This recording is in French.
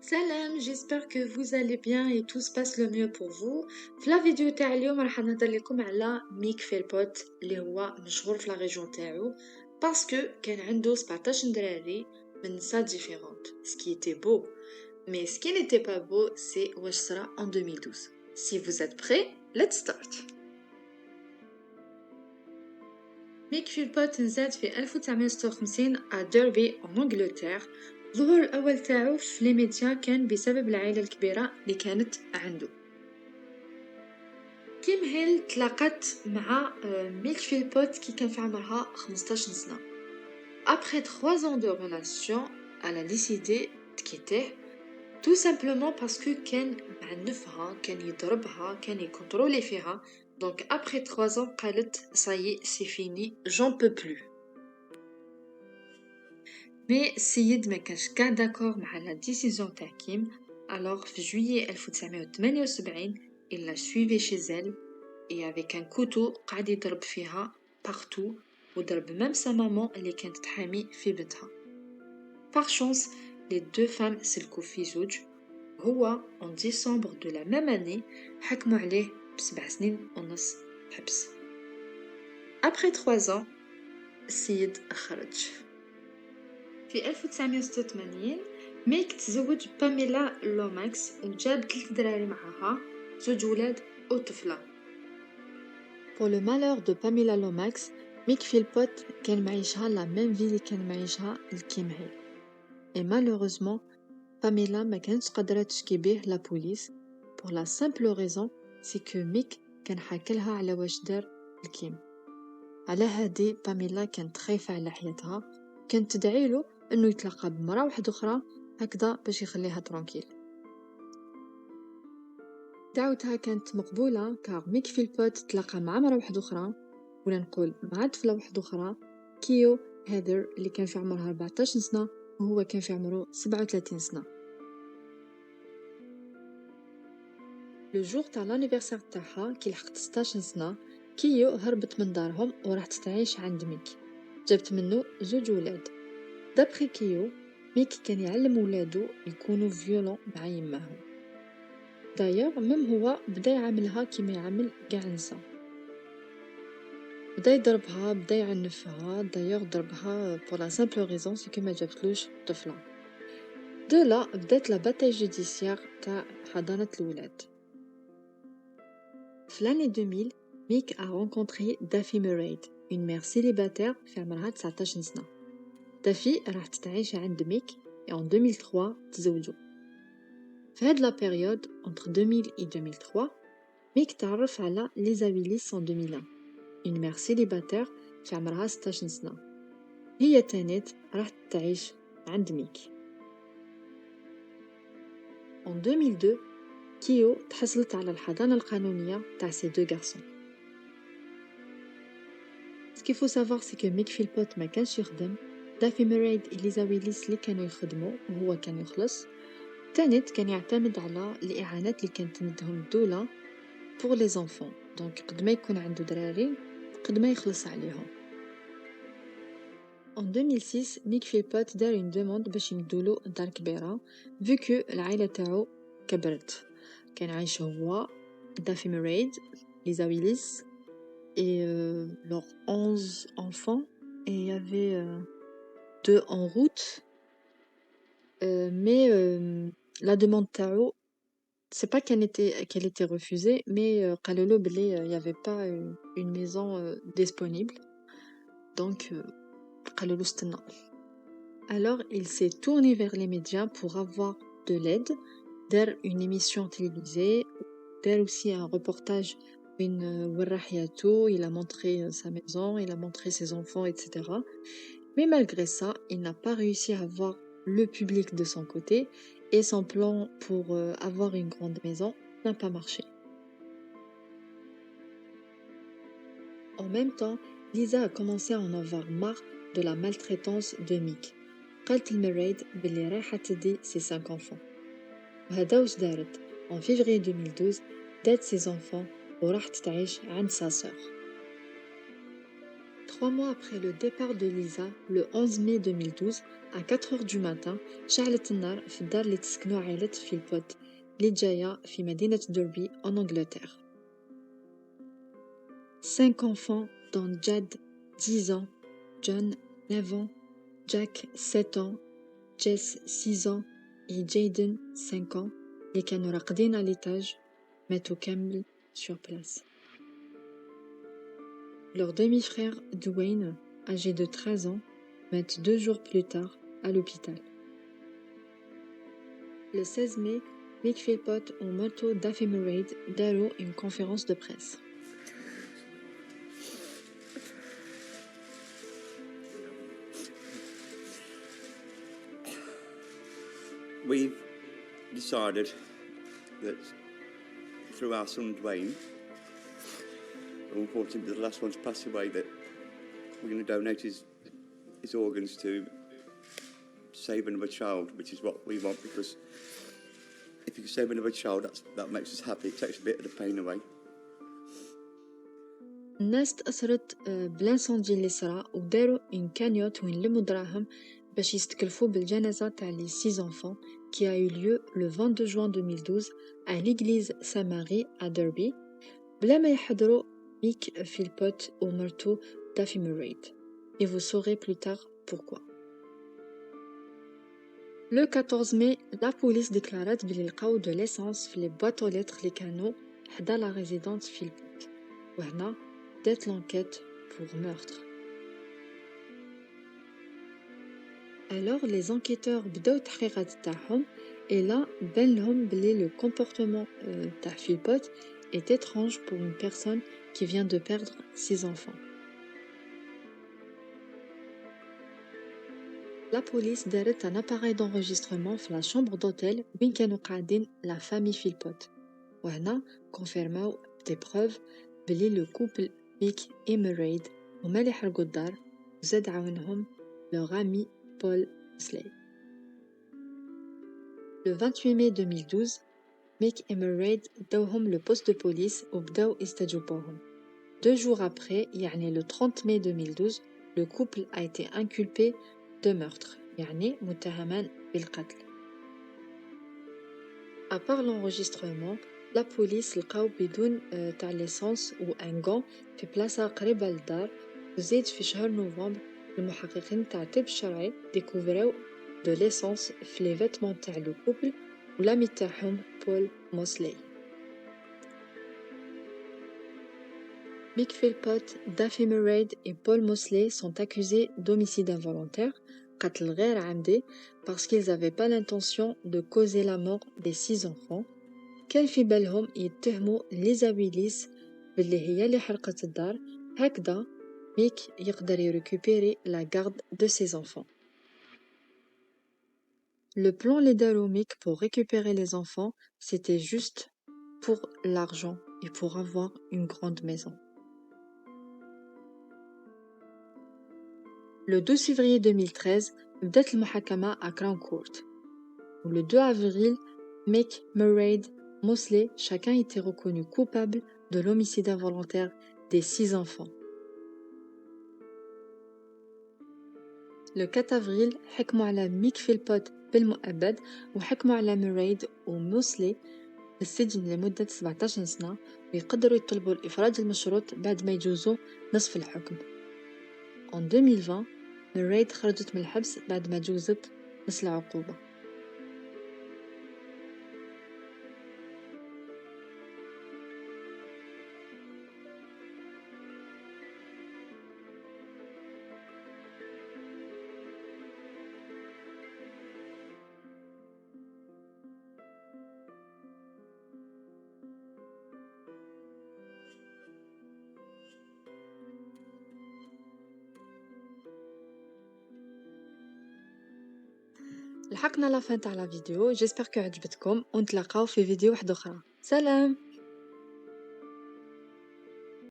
Salam, j'espère que vous allez bien et tout se passe le mieux pour vous. في la vidéo تاع اليوم راح نهضر لكم على ميك فيلبوت اللي هو مشهور في لا ريجون تاعو باسكو كان عنده 17 دراري من نساء différentes, ce qui était beau. Mais ce qui n'était pas beau, c'est واش صرا en 2012. Si vous êtes prêts, let's start. ميك فيلبوت نزاد في 1956 à Derby en Angleterre. الظهور الأول تاعو في لي ميديا كان بسبب العائلة الكبيرة اللي كانت عنده. كيم هيل تلاقت مع ميك فيلبوت كي كان في عمرها 15 سنة. Après 3 ans de relation, elle a décidé de quitter tout simplement parce que كان معنفها كان يضربها كان يكنترولي فيها. Donc après 3 ans قالت ça y est c'est fini j'en peux plus. Mais السيد ما كانش كاع داكور مع la décision تاع كيم. Alors في juillet 1978 il l'a suivie chez elle et avec un couteau قعد يضرب فيها partout وضرب même sa maman اللي كانت تحامي في بنتها. Par chance les deux femmes سلكوا في زوج. هو en décembre de la même année حكموا عليه ب7 سنين ونص حبس. Après 3 ans السيد خرج. في 1986 ميك تزوج باميلا لوماكس وجاب 3 دراري معاها 2 ولاد وطفلة. Pour le malheur de Pamela Lomax, Mick Philpott كان معيشها la même vie اللي كان معيشها الكيم هيل. Et malheureusement, Pamela ما كانتش قادرة تشكي بيه لا بوليس pour la simple raison c'est que Mick كان حاكلها على واش دار الكيم. على هادي باميلا كانت خايفة على حياتها كانت تدعيله انه يتلاقى بمرأة واحدة اخرى هكذا باش يخليها ترونكيل. دعوتها كانت مقبولة كار ميك فيلبوت تلاقى مع مرأة واحدة اخرى ولا نقول مع طفلة واحدة اخرى كيو هيذر اللي كان في عمرها 14 سنة وهو كان في عمره 37 سنة. لو جور تاع لانيفرسير تاعها كي لحقت 16 سنة كيو هربت من دارهم وراحت تعيش عند ميك جابت منه 2 ولاد. دابخي كيو ميك كان يعلم ولادو يكونوا فيولون مع يماهم. دايوغ ميم هو بدا يعاملها كيما يعامل كاع النساء. بدا يضربها بدا يعنفها دايوغ ضربها بور لا سامبل ريزون سي كو ما جابتلوش طفله. دو لا بدات لا باتاي جوديسيير تاع حضانه الولاد. في لاني 2000 ميك a rencontré دافي موريد une mère célibataire في عمرها 19 سنه. دافي راحت تعيش عند ميك et en 2003 تزوجوا. في هاد لا بيريود entre 2000 et 2003 ميك تعرف على ليزا ويليس en 2001 une mère célibataire في عمرها 16 سنة. هي تانيت راحت تعيش عند ميك. En 2002 كيو تحصلت على الحضانة القانونية تاع ces deux garçons. Ce qu'il faut savoir c'est que ميك فيلبوت ما كانش يخدم. دافي موريد إليزا ويليس اللي كانوا يخدموا وهو كان يخلص. تانيت كان يعتمد على الإعانات اللي كانت تمدهم الدولة pour les enfants. Donc قد ما يكون عنده دراري قد ما يخلص عليهم. En 2006 ميك فيلبوت دار une demande باش يمدولو دار كبيرة vu que العائلة تاعو كبرت. كان عايش هو دافي موريد ليزا ويليس et leurs 11 enfants et il y avait 2 en route mais la demande تاعو c'est pas qu'elle était refusée mais قالولو بلي il y avait pas une maison disponible donc قالولو استنى. Alors il s'est tourné vers les médias pour avoir de l'aide. دار une émission télévisée, دار aussi un reportage une ورا حياته, il a montré sa maison, il a montré ses enfants etc. Mais malgré ça il n'a pas réussi à avoir le public de son côté et son plan pour avoir une grande maison n'a pas marché. En même temps Lisa a commencé à en avoir marre de la maltraitance de Mick. قالت المرايد بلي رايحة تدي ses 5 enfants. وهذا واش دارت en février 2012 دات ses enfants وراحت تعيش عند sa sœur. 3 mois après le départ de Lisa, le 11 mai 2012, à 4 heures du matin, شعلت النار في الدار اللي تسكنوا عائلة فيلبوت اللي جاية في مدينة ديربي en Angleterre. 5 enfants dont Jad 10 ans, John 9 ans, Jack 7 ans, Jess 6 ans et Jaden 5 ans اللي كانوا راقدين à l'étage ماتوا كامل sur place. Leur demi-frère Dwayne, âgé de 13 ans, meurt 2 jours plus tard à l'hôpital. Le 16 mai, Mick Philpott en moto d'Ephemerate داروا une conférence de presse. We've decided that through our son Dwayne, unfortunately the last one to pass away, that we're going to donate his organs to save another child, which is what we want, because if you can save another child, that makes us happy. It takes a bit of the pain away. الناس تأثرت بالانساندي اللي صرا وداروا une cagnotte وين لموا دراهم باش يستكلفوا بالجنازة تاع les 6 enfants qui a eu lieu le 22 juin 2012 à l'église Saint-Marie à Derby بلا ما يحضروا ميك فيلبوت ومرتو d'Ephemerate. Et vous saurez plus tard pourquoi. Le 14 mai, la police déclarait بلي لقاو de l'essence في les boîtes aux lettres اللي كانوا حدا la résidence فيلبوت وهنا بدات l'enquête pour meurtre. Alors les enquêteurs بداو التحقيقات تاعهم et là بان لهم بلي le comportement تاع فيلبوت est étrange pour une personne qui vient de perdre 6 enfants. La police دارت un appareil d'enregistrement في la chambre d'hôtel وين كانوا قاعدين la famille فيلبوت وهنا confirmaو des preuves بلي le couple Mick et Mairead هما اللي حرقوا الدار وزاد عاونهم leur ami Paul Mosley. Le 28 mai 2012, Mick et Mairead داوهم le poste de police وبداو يستجوبوهم. 2 jours après, يعني le 30 mai 2012, le couple a été inculpé de meurtre, يعني متهمان بالقتل. À part l'enregistrement, la police لقاو بدون تاع ليسانس و ان غون في بلاصة قريبة للدار وزيد في شهر نوفمبر المحققين تاع الطب الشرعي ديكوفراو de l'essence في les vêtements تاع le couple و l'ami تاعهم بول موسلي. Mick Philpott, Daffy Mairead et Paul Mosley sont accusés d'homicide involontaire, قتل غير عمدي, parce qu'ils n'avaient pas l'intention de causer la mort des 6 enfants. كان في بالهم يتهموا ليزا ويليس باللي هي اللي حرقت الدار, هكذا ميك يقدر يريكوبيري la garde de ses enfants. Le plan les دارو ميك pour récupérer les enfants, c'était juste pour l'argent et pour avoir une grande maison. Le 12 février 2013, بدات المحاكمة à Crown Court. Le 2 avril, Mick, Mairead, Mosley, chacun était reconnu coupable de l'homicide involontaire des 6 enfants. Le 4 avril, حكموا على ميك فيلبوت بالمؤبد وحكموا على ميريد وموسلي بالسجن لمدة 17 سنة ويقدروا يطلبوا الإفراج المشروط بعد ما يجوزوا نصف الحكم. En 2020, ميريد خرجت من الحبس بعد ما جوزت نصف العقوبة. لحقنا لافان تاع لا فيديو. جيسبر كو عجبتكم ونتلاقاو في فيديو واحد اخرى. سلام.